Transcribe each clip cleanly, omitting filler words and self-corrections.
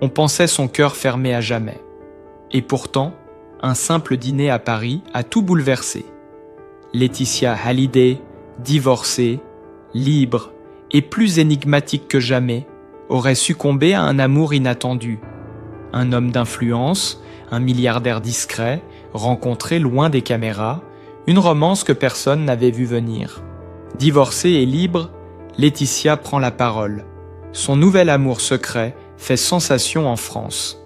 On pensait son cœur fermé à jamais. Et pourtant, un simple dîner à Paris a tout bouleversé. Laetitia Hallyday, divorcée, libre et plus énigmatique que jamais, aurait succombé à un amour inattendu. Un homme d'influence, un milliardaire discret, rencontré loin des caméras, une romance que personne n'avait vu venir. Divorcée et libre, Laetitia prend la parole. Son nouvel amour secret fait sensation en France.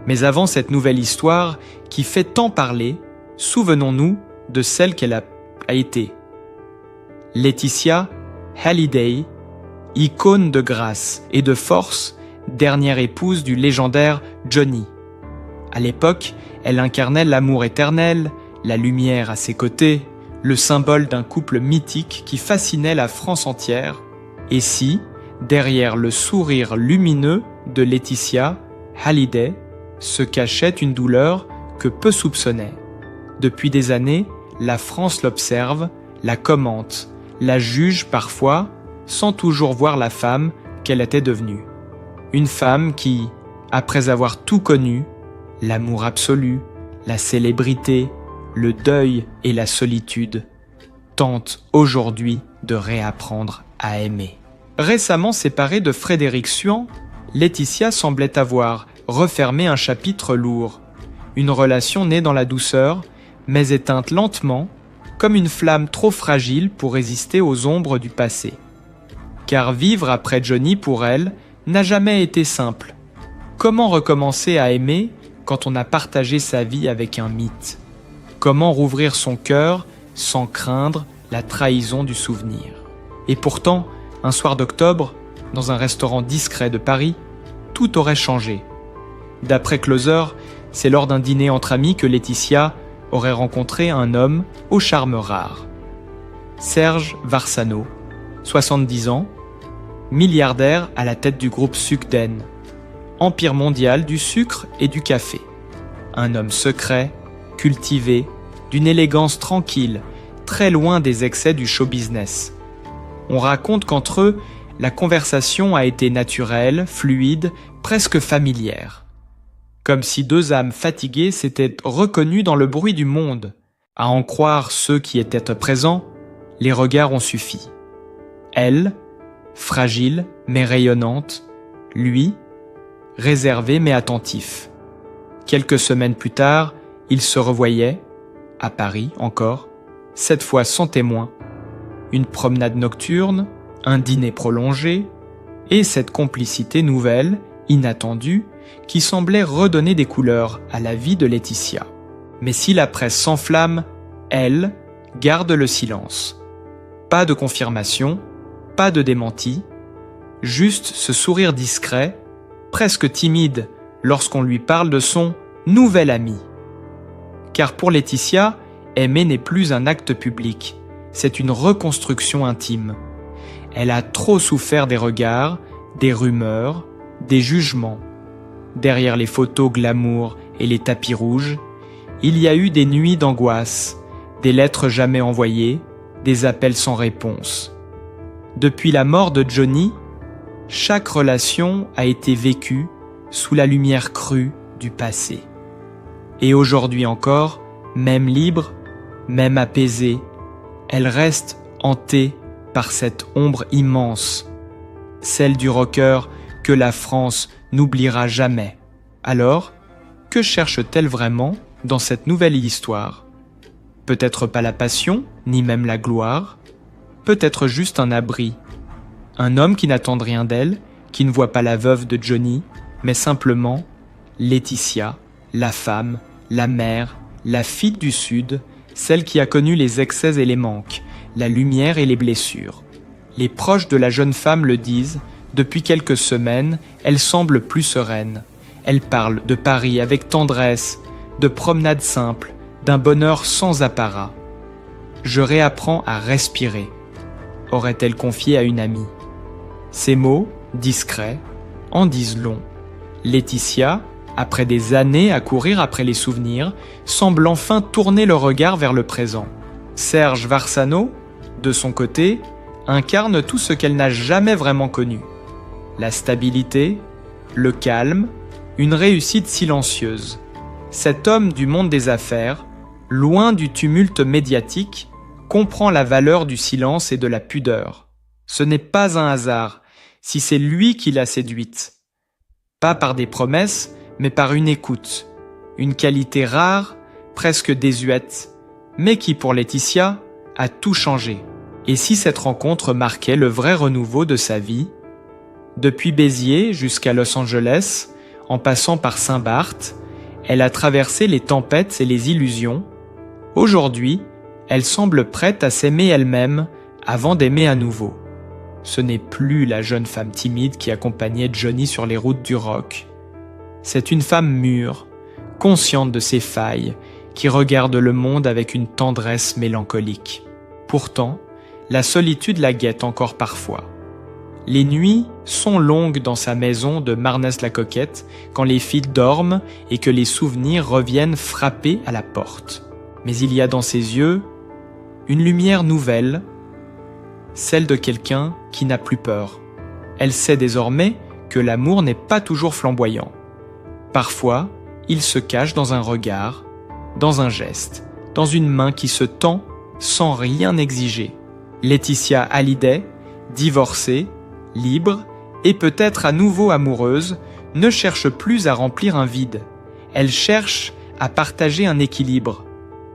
Mais avant cette nouvelle histoire, qui fait tant parler, souvenons-nous de celle qu'elle a été. Laetitia Hallyday, icône de grâce et de force, dernière épouse du légendaire Johnny. À l'époque, elle incarnait l'amour éternel, la lumière à ses côtés, le symbole d'un couple mythique qui fascinait la France entière. Et si, derrière le sourire lumineux de Laetitia Hallyday, se cachait une douleur que peu soupçonnaient. Depuis des années, la France l'observe, la commente, la juge parfois, sans toujours voir la femme qu'elle était devenue. Une femme qui, après avoir tout connu, l'amour absolu, la célébrité, le deuil et la solitude, tente aujourd'hui de réapprendre à aimer. Récemment séparée de Frédéric Suan, Laetitia semblait avoir refermé un chapitre lourd. Une relation née dans la douceur, mais éteinte lentement, comme une flamme trop fragile pour résister aux ombres du passé. Car vivre après Johnny pour elle n'a jamais été simple. Comment recommencer à aimer quand on a partagé sa vie avec un mythe? Comment rouvrir son cœur sans craindre la trahison du souvenir? Et pourtant, un soir d'octobre, dans un restaurant discret de Paris, tout aurait changé. D'après Closer, c'est lors d'un dîner entre amis que Laetitia aurait rencontré un homme au charme rare. Serge Varsano, 70 ans, milliardaire à la tête du groupe Sucden, empire mondial du sucre et du café. Un homme secret, cultivé, d'une élégance tranquille, très loin des excès du show business. On raconte qu'entre eux, la conversation a été naturelle, fluide, presque familière. Comme si deux âmes fatiguées s'étaient reconnues dans le bruit du monde. À en croire ceux qui étaient présents, les regards ont suffi. Elle, fragile mais rayonnante, lui, réservé mais attentif. Quelques semaines plus tard, ils se revoyaient, à Paris encore, cette fois sans témoin. Une promenade nocturne, un dîner prolongé, et cette complicité nouvelle, inattendue, qui semblait redonner des couleurs à la vie de Laetitia. Mais si la presse s'enflamme, elle garde le silence. Pas de confirmation, pas de démenti, juste ce sourire discret, presque timide lorsqu'on lui parle de son nouvel ami. Car pour Laetitia, aimer n'est plus un acte public, c'est une reconstruction intime. Elle a trop souffert des regards, des rumeurs, des jugements. Derrière les photos glamour et les tapis rouges, il y a eu des nuits d'angoisse, des lettres jamais envoyées, des appels sans réponse. Depuis la mort de Johnny, chaque relation a été vécue sous la lumière crue du passé. Et aujourd'hui encore, même libre, même apaisée, elle reste hantée par cette ombre immense, celle du rocker que la France n'oubliera jamais. Alors, que cherche-t-elle vraiment dans cette nouvelle histoire? Peut-être pas la passion, ni même la gloire, peut-être juste un abri. Un homme qui n'attend rien d'elle, qui ne voit pas la veuve de Johnny, mais simplement Laetitia, la femme, la mère, la fille du Sud, celle qui a connu les excès et les manques, la lumière et les blessures. Les proches de la jeune femme le disent, depuis quelques semaines, elle semble plus sereine. Elle parle de Paris avec tendresse, de promenades simples, d'un bonheur sans apparat. « Je réapprends à respirer », aurait-elle confié à une amie. Ces mots, discrets, en disent long. Laetitia, après des années à courir après les souvenirs, semble enfin tourner le regard vers le présent. Serge Varsano, de son côté, incarne tout ce qu'elle n'a jamais vraiment connu. La stabilité, le calme, une réussite silencieuse. Cet homme du monde des affaires, loin du tumulte médiatique, comprend la valeur du silence et de la pudeur. Ce n'est pas un hasard si c'est lui qui l'a séduite. Pas par des promesses, mais par une écoute. Une qualité rare, presque désuète, mais qui pour Laetitia a tout changé. Et si cette rencontre marquait le vrai renouveau de sa vie? Depuis Béziers jusqu'à Los Angeles, en passant par Saint-Barth, elle a traversé les tempêtes et les illusions. Aujourd'hui, elle semble prête à s'aimer elle-même avant d'aimer à nouveau. Ce n'est plus la jeune femme timide qui accompagnait Johnny sur les routes du rock. C'est une femme mûre, consciente de ses failles, qui regarde le monde avec une tendresse mélancolique. Pourtant, la solitude la guette encore parfois. Les nuits sont longues dans sa maison de Marnès-la-Coquette quand les filles dorment et que les souvenirs reviennent frapper à la porte. Mais il y a dans ses yeux une lumière nouvelle, celle de quelqu'un qui n'a plus peur. Elle sait désormais que l'amour n'est pas toujours flamboyant. Parfois, il se cache dans un regard, dans un geste, dans une main qui se tend sans rien exiger. Laetitia Hallyday, divorcée, libre et peut-être à nouveau amoureuse, ne cherche plus à remplir un vide. Elle cherche à partager un équilibre.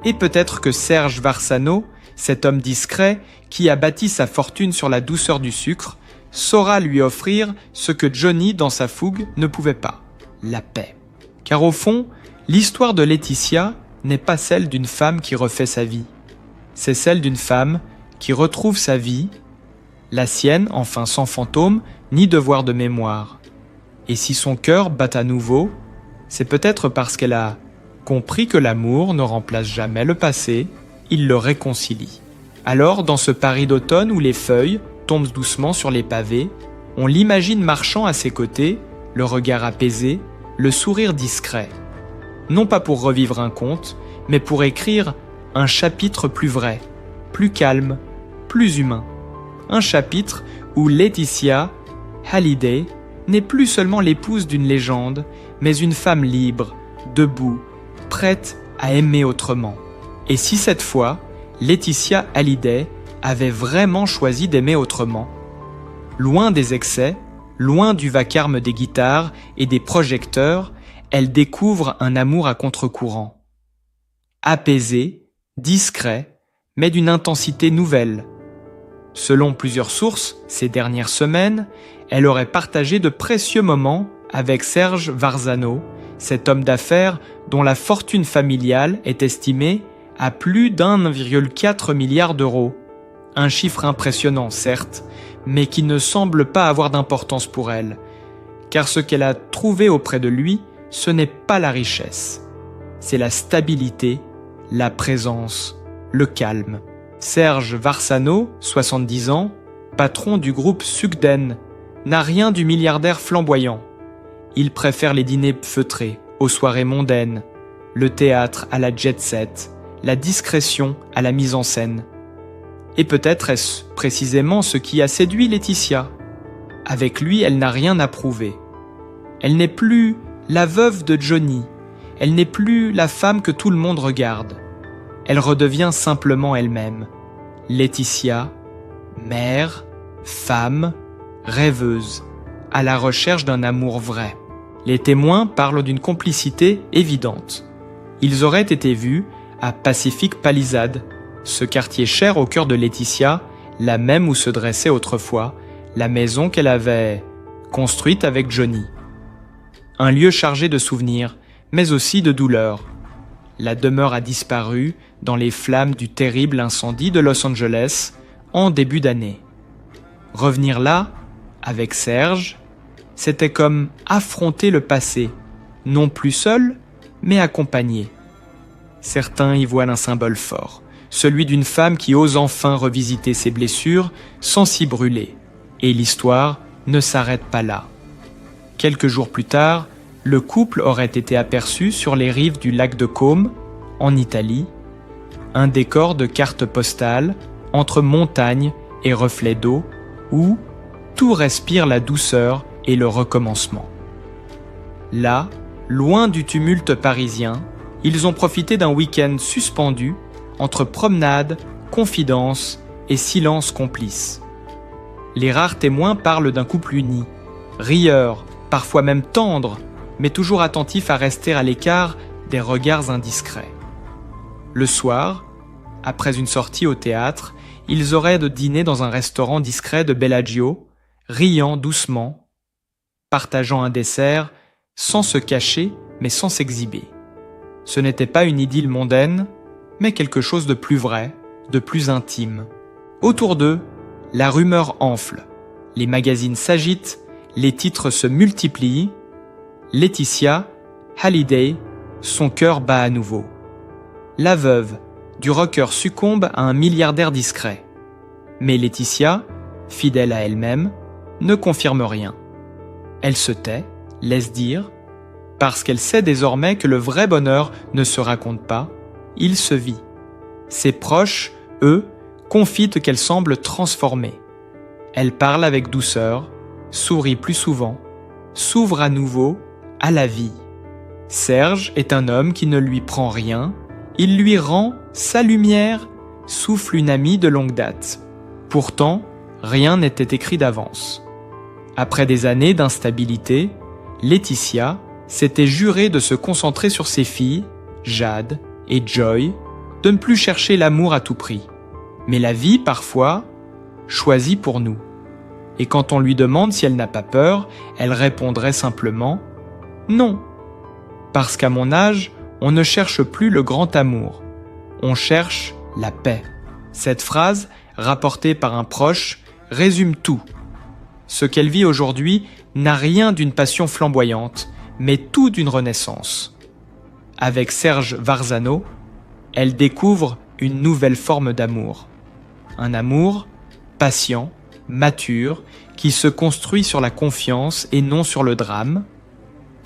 Et peut-être que Serge Varsano, cet homme discret qui a bâti sa fortune sur la douceur du sucre, saura lui offrir ce que Johnny, dans sa fougue, ne pouvait pas, la paix. Car au fond, l'histoire de Laetitia n'est pas celle d'une femme qui refait sa vie. C'est celle d'une femme qui retrouve sa vie, la sienne, enfin sans fantôme, ni devoir de mémoire. Et si son cœur bat à nouveau, c'est peut-être parce qu'elle a compris que l'amour ne remplace jamais le passé, il le réconcilie. Alors, dans ce Paris d'automne où les feuilles tombent doucement sur les pavés, on l'imagine marchant à ses côtés, le regard apaisé, le sourire discret. Non pas pour revivre un conte, mais pour écrire un chapitre plus vrai, plus calme, plus humain. Un chapitre où Laetitia Hallyday n'est plus seulement l'épouse d'une légende, mais une femme libre, debout, prête à aimer autrement. Et si cette fois, Laetitia Hallyday avait vraiment choisi d'aimer autrement? Loin des excès, loin du vacarme des guitares et des projecteurs, elle découvre un amour à contre-courant. Apaisé, discret, mais d'une intensité nouvelle. Selon plusieurs sources, ces dernières semaines, elle aurait partagé de précieux moments avec Serge Varsano, cet homme d'affaires dont la fortune familiale est estimée à plus d'1,4 milliard d'euros. Un chiffre impressionnant, certes, mais qui ne semble pas avoir d'importance pour elle, car ce qu'elle a trouvé auprès de lui, ce n'est pas la richesse, c'est la stabilité, la présence, le calme. Serge Varsano, 70 ans, patron du groupe Sugden, n'a rien du milliardaire flamboyant. Il préfère les dîners feutrés aux soirées mondaines, le théâtre à la jet-set, la discrétion à la mise en scène. Et peut-être est-ce précisément ce qui a séduit Laetitia. Avec lui, elle n'a rien à prouver. Elle n'est plus la veuve de Johnny, elle n'est plus la femme que tout le monde regarde. Elle redevient simplement elle-même. Laetitia, mère, femme, rêveuse, à la recherche d'un amour vrai. Les témoins parlent d'une complicité évidente. Ils auraient été vus à Pacific Palisades, ce quartier cher au cœur de Laetitia, la même où se dressait autrefois la maison qu'elle avait construite avec Johnny. Un lieu chargé de souvenirs, mais aussi de douleurs. La demeure a disparu dans les flammes du terrible incendie de Los Angeles en début d'année. Revenir là, avec Serge, c'était comme affronter le passé, non plus seul, mais accompagné. Certains y voient un symbole fort, celui d'une femme qui ose enfin revisiter ses blessures sans s'y brûler. Et l'histoire ne s'arrête pas là. Quelques jours plus tard, le couple aurait été aperçu sur les rives du lac de Côme, en Italie, un décor de cartes postales entre montagnes et reflets d'eau, où tout respire la douceur et le recommencement. Là, loin du tumulte parisien, ils ont profité d'un week-end suspendu entre promenades, confidences et silences complices. Les rares témoins parlent d'un couple uni, rieur, parfois même tendre, mais toujours attentif à rester à l'écart des regards indiscrets. Le soir, après une sortie au théâtre, ils auraient de dîner dans un restaurant discret de Bellagio, riant doucement, partageant un dessert, sans se cacher mais sans s'exhiber. Ce n'était pas une idylle mondaine, mais quelque chose de plus vrai, de plus intime. Autour d'eux, la rumeur enfle, les magazines s'agitent, les titres se multiplient. Laetitia, Hallyday, son cœur bat à nouveau. La veuve du rocker succombe à un milliardaire discret. Mais Laetitia, fidèle à elle-même, ne confirme rien. Elle se tait, laisse dire, parce qu'elle sait désormais que le vrai bonheur ne se raconte pas, il se vit. Ses proches, eux, confient qu'elle semble transformée. Elle parle avec douceur, sourit plus souvent, s'ouvre à nouveau à la vie. Serge est un homme qui ne lui prend rien, il lui rend sa lumière, souffle une amie de longue date. Pourtant, rien n'était écrit d'avance. Après des années d'instabilité, Laetitia s'était jurée de se concentrer sur ses filles, Jade et Joy, de ne plus chercher l'amour à tout prix. Mais la vie, parfois, choisit pour nous. Et quand on lui demande si elle n'a pas peur, elle répondrait simplement « Non ». Parce qu'à mon âge, on ne cherche plus le grand amour, on cherche la paix. Cette phrase, rapportée par un proche, résume tout. Ce qu'elle vit aujourd'hui n'a rien d'une passion flamboyante, mais tout d'une renaissance. Avec Serge Varzano, elle découvre une nouvelle forme d'amour. Un amour patient, mature, qui se construit sur la confiance et non sur le drame.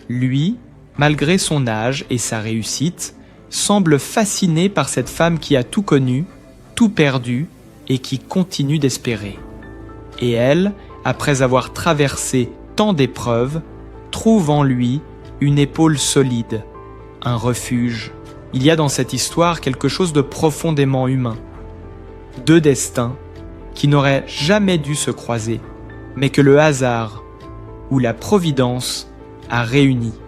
Lui, malgré son âge et sa réussite, semble fasciné par cette femme qui a tout connu, tout perdu et qui continue d'espérer. Et elle, après avoir traversé tant d'épreuves, trouve en lui une épaule solide, un refuge. Il y a dans cette histoire quelque chose de profondément humain. Deux destins qui n'auraient jamais dû se croiser, mais que le hasard ou la providence a réunis.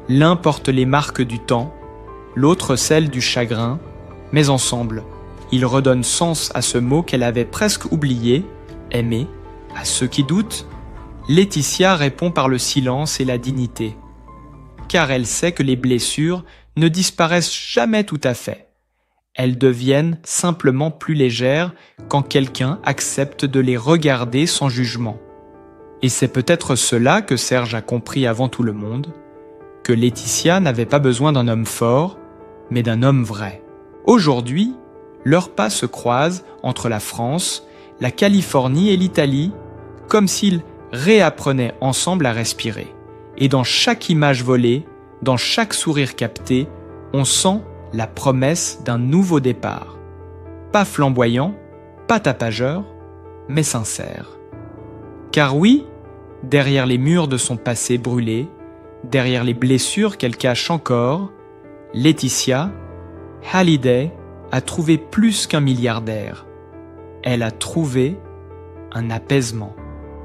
L'un porte les marques du temps, l'autre celles du chagrin, mais ensemble, ils redonnent sens à ce mot qu'elle avait presque oublié, aimer. À ceux qui doutent, Laetitia répond par le silence et la dignité, car elle sait que les blessures ne disparaissent jamais tout à fait. Elles deviennent simplement plus légères quand quelqu'un accepte de les regarder sans jugement. Et c'est peut-être cela que Serge a compris avant tout le monde, que Laetitia n'avait pas besoin d'un homme fort, mais d'un homme vrai. Aujourd'hui, leurs pas se croisent entre la France, la Californie et l'Italie, comme s'ils réapprenaient ensemble à respirer. Et dans chaque image volée, dans chaque sourire capté, on sent la promesse d'un nouveau départ. Pas flamboyant, pas tapageur, mais sincère. Car oui, derrière les murs de son passé brûlé, derrière les blessures qu'elle cache encore, Laetitia, Hallyday, a trouvé plus qu'un milliardaire. Elle a trouvé un apaisement.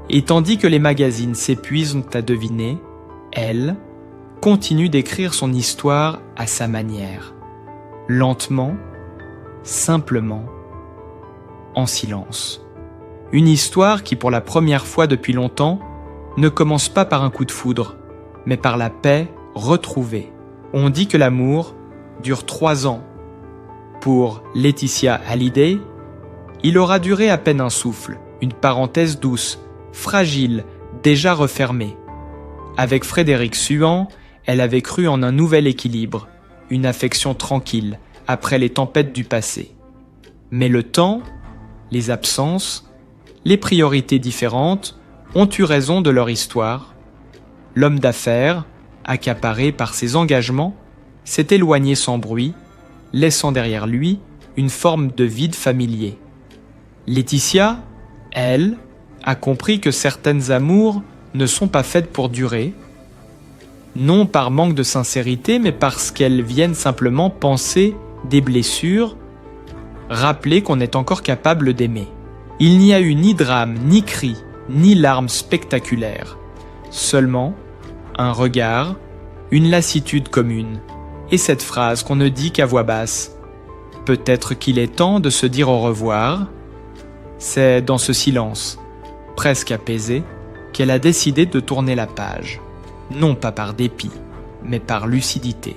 Et tandis que les magazines s'épuisent à deviner, elle continue d'écrire son histoire à sa manière. Lentement, simplement, en silence. Une histoire qui, pour la première fois depuis longtemps, ne commence pas par un coup de foudre, mais par la paix retrouvée. On dit que l'amour dure 3 ans. Pour Laetitia Hallyday, il aura duré à peine un souffle, une parenthèse douce, fragile, déjà refermée. Avec Frédéric Suhan, elle avait cru en un nouvel équilibre, une affection tranquille, après les tempêtes du passé. Mais le temps, les absences, les priorités différentes ont eu raison de leur histoire. L'homme d'affaires, accaparé par ses engagements, s'est éloigné sans bruit, laissant derrière lui une forme de vide familier. Laetitia, elle, a compris que certaines amours ne sont pas faites pour durer. non par manque de sincérité, mais parce qu'elles viennent simplement panser des blessures, rappeler qu'on est encore capable d'aimer. Il n'y a eu ni drame, ni cri, ni larmes spectaculaires, seulement un regard, une lassitude commune, et cette phrase qu'on ne dit qu'à voix basse. Peut-être qu'il est temps de se dire au revoir. C'est dans ce silence, presque apaisé, qu'elle a décidé de tourner la page, non pas par dépit, mais par lucidité.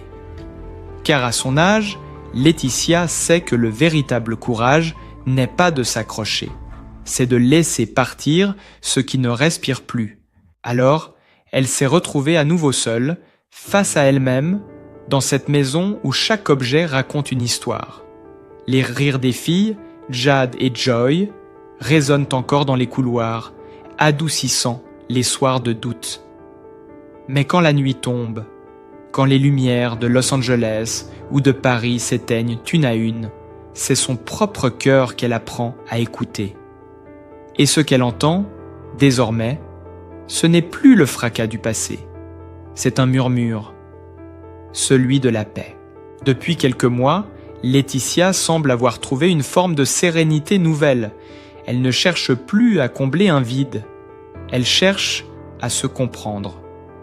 Car à son âge, Laetitia sait que le véritable courage n'est pas de s'accrocher, c'est de laisser partir ce qui ne respire plus. Alors, elle s'est retrouvée à nouveau seule, face à elle-même, dans cette maison où chaque objet raconte une histoire. Les rires des filles, Jade et Joy, résonnent encore dans les couloirs, adoucissant les soirs de doute. Mais quand la nuit tombe, quand les lumières de Los Angeles ou de Paris s'éteignent une à une, c'est son propre cœur qu'elle apprend à écouter. Et ce qu'elle entend, désormais, ce n'est plus le fracas du passé, c'est un murmure, celui de la paix. Depuis quelques mois, Laetitia semble avoir trouvé une forme de sérénité nouvelle. Elle ne cherche plus à combler un vide, elle cherche à se comprendre.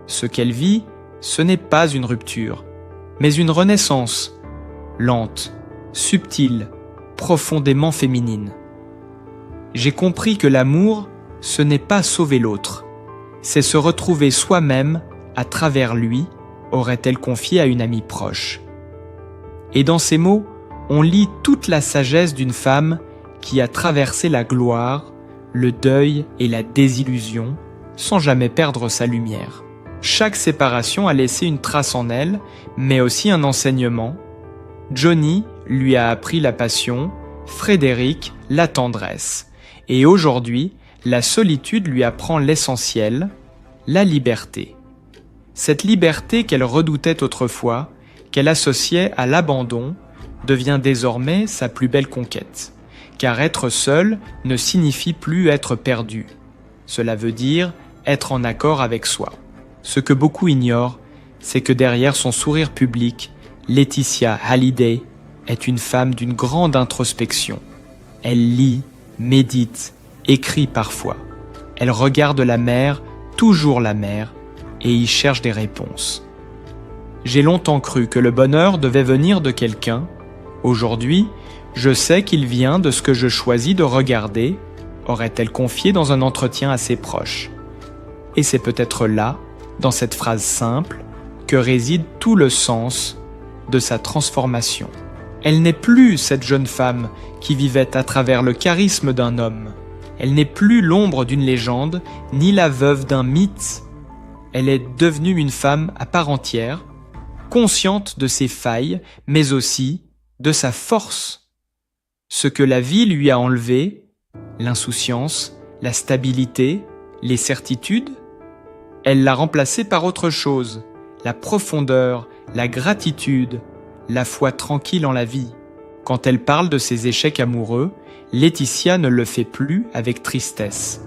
Ce qu'elle vit, ce n'est pas une rupture, mais une renaissance, lente, subtile, profondément féminine. J'ai compris que l'amour, ce n'est pas sauver l'autre, c'est se retrouver soi-même à travers lui, aurait-elle confié à une amie proche. Et dans ces mots, on lit toute la sagesse d'une femme qui a traversé la gloire, le deuil et la désillusion, sans jamais perdre sa lumière. Chaque séparation a laissé une trace en elle, mais aussi un enseignement. Johnny lui a appris la passion, Frédéric la tendresse. Et aujourd'hui, la solitude lui apprend l'essentiel, la liberté. Cette liberté qu'elle redoutait autrefois, qu'elle associait à l'abandon, devient désormais sa plus belle conquête. Car être seul ne signifie plus être perdu. Cela veut dire être en accord avec soi. Ce que beaucoup ignorent, c'est que derrière son sourire public, Laetitia Hallyday est une femme d'une grande introspection. Elle lit, médite, écrit parfois. Elle regarde la mer, toujours la mer, et y cherche des réponses. J'ai longtemps cru que le bonheur devait venir de quelqu'un. Aujourd'hui, je sais qu'il vient de ce que je choisis de regarder, aurait-elle confié dans un entretien assez proche. Et c'est peut-être là, dans cette phrase simple, que réside tout le sens de sa transformation. Elle n'est plus cette jeune femme qui vivait à travers le charisme d'un homme. Elle n'est plus l'ombre d'une légende, ni la veuve d'un mythe. Elle est devenue une femme à part entière, consciente de ses failles, mais aussi de sa force. Ce que la vie lui a enlevé, l'insouciance, la stabilité, les certitudes, elle l'a remplacé par autre chose, la profondeur, la gratitude, la foi tranquille en la vie. Quand elle parle de ses échecs amoureux, Laetitia ne le fait plus avec tristesse.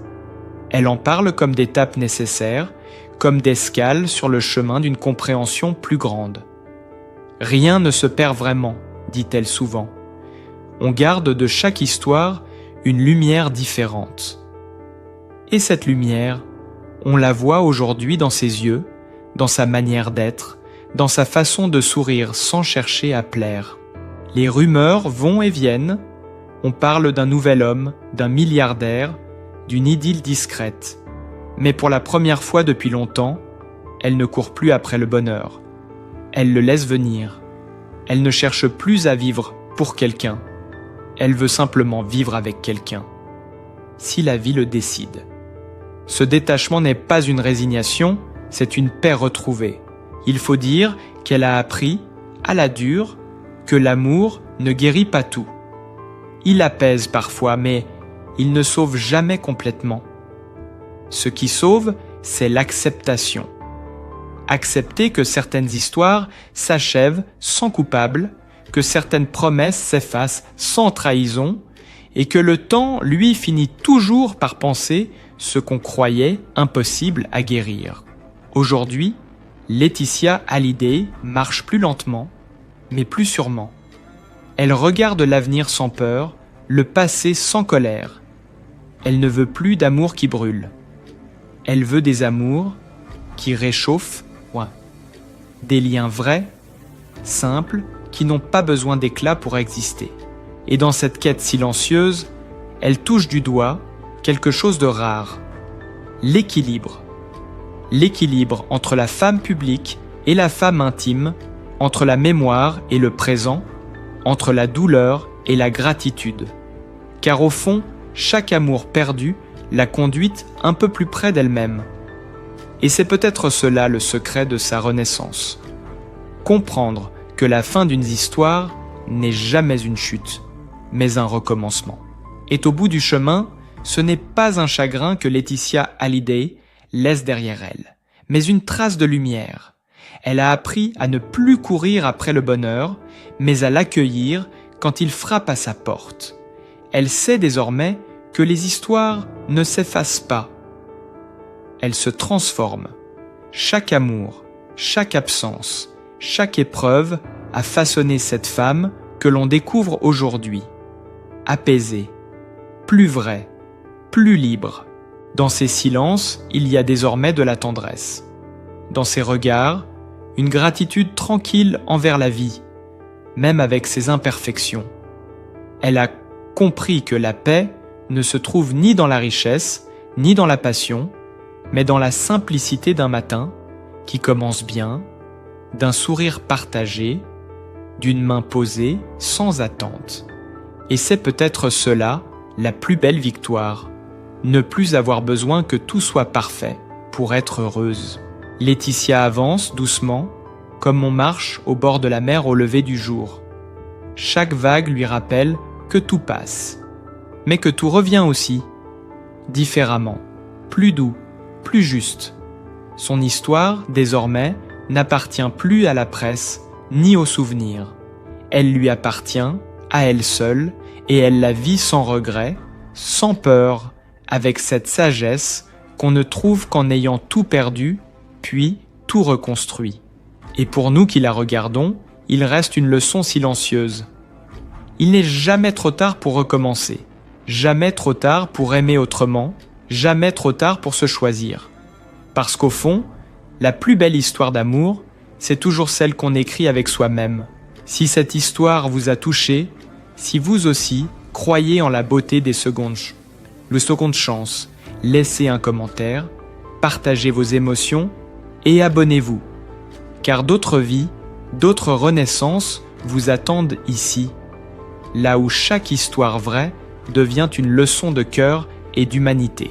Elle en parle comme d'étapes nécessaires, comme d'escales sur le chemin d'une compréhension plus grande. Rien ne se perd vraiment, dit-elle souvent. On garde de chaque histoire une lumière différente. Et cette lumière, on la voit aujourd'hui dans ses yeux, dans sa manière d'être, dans sa façon de sourire sans chercher à plaire. Les rumeurs vont et viennent, on parle d'un nouvel homme, d'un milliardaire, d'une idylle discrète. Mais pour la première fois depuis longtemps, elle ne court plus après le bonheur. Elle le laisse venir. Elle ne cherche plus à vivre pour quelqu'un. Elle veut simplement vivre avec quelqu'un. Si la vie le décide. Ce détachement n'est pas une résignation, c'est une paix retrouvée. Il faut dire qu'elle a appris, à la dure, que l'amour ne guérit pas tout. Il apaise parfois, mais il ne sauve jamais complètement. Ce qui sauve, c'est l'acceptation. Accepter que certaines histoires s'achèvent sans coupable, que certaines promesses s'effacent sans trahison, et que le temps, lui, finit toujours par penser ce qu'on croyait impossible à guérir. Aujourd'hui, Laetitia Hallyday marche plus lentement, mais plus sûrement. Elle regarde l'avenir sans peur, le passé sans colère. Elle ne veut plus d'amour qui brûle. Elle veut des amours qui réchauffent, ouais. Des liens vrais, simples, qui n'ont pas besoin d'éclat pour exister. Et dans cette quête silencieuse, elle touche du doigt quelque chose de rare. L'équilibre. L'équilibre entre la femme publique et la femme intime, entre la mémoire et le présent, entre la douleur et la gratitude. Car au fond, chaque amour perdu l'a conduite un peu plus près d'elle-même. Et c'est peut-être cela le secret de sa renaissance. Comprendre que la fin d'une histoire n'est jamais une chute, mais un recommencement. Et au bout du chemin, ce n'est pas un chagrin que Laetitia Hallyday laisse derrière elle, mais une trace de lumière. Elle a appris à ne plus courir après le bonheur, mais à l'accueillir quand il frappe à sa porte. Elle sait désormais que les histoires ne s'effacent pas. Elles se transforment. Chaque amour, chaque absence, chaque épreuve a façonné cette femme que l'on découvre aujourd'hui. Apaisée, plus vraie, plus libre. Dans ses silences, il y a désormais de la tendresse. Dans ses regards, une gratitude tranquille envers la vie, même avec ses imperfections. Elle a compris que la paix ne se trouve ni dans la richesse, ni dans la passion, mais dans la simplicité d'un matin qui commence bien, d'un sourire partagé, d'une main posée sans attente. Et c'est peut-être cela la plus belle victoire, ne plus avoir besoin que tout soit parfait pour être heureuse. Laetitia avance doucement, comme on marche au bord de la mer au lever du jour. Chaque vague lui rappelle que tout passe, mais que tout revient aussi, différemment, plus doux, plus juste. Son histoire, désormais, n'appartient plus à la presse ni aux souvenirs. Elle lui appartient, à elle seule, et elle la vit sans regret, sans peur, avec cette sagesse qu'on ne trouve qu'en ayant tout perdu, puis tout reconstruit. Et pour nous qui la regardons, il reste une leçon silencieuse. Il n'est jamais trop tard pour recommencer, jamais trop tard pour aimer autrement, jamais trop tard pour se choisir. Parce qu'au fond, la plus belle histoire d'amour, c'est toujours celle qu'on écrit avec soi-même. Si cette histoire vous a touché, si vous aussi croyez en la beauté des secondes chances, laissez un commentaire, partagez vos émotions et abonnez-vous. Car d'autres vies, d'autres renaissances vous attendent ici, là où chaque histoire vraie devient une leçon de cœur et d'humanité.